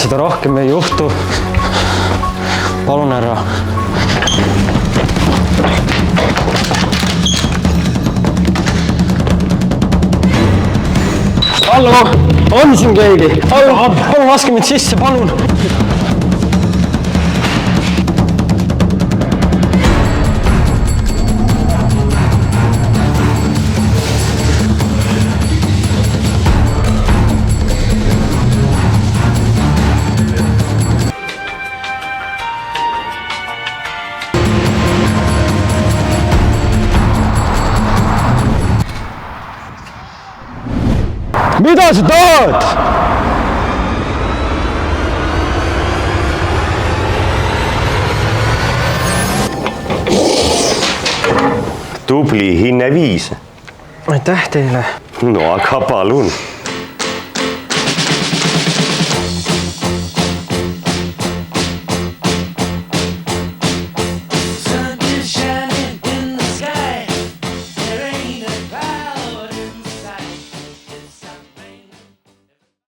seda rohkem ei juhtu. Palun härra. Hallo, on siin keegi? Palun laske mind sisse, palun. Mida sa tahad? Tubli hinne 5. Aitäh teile. No aga palun.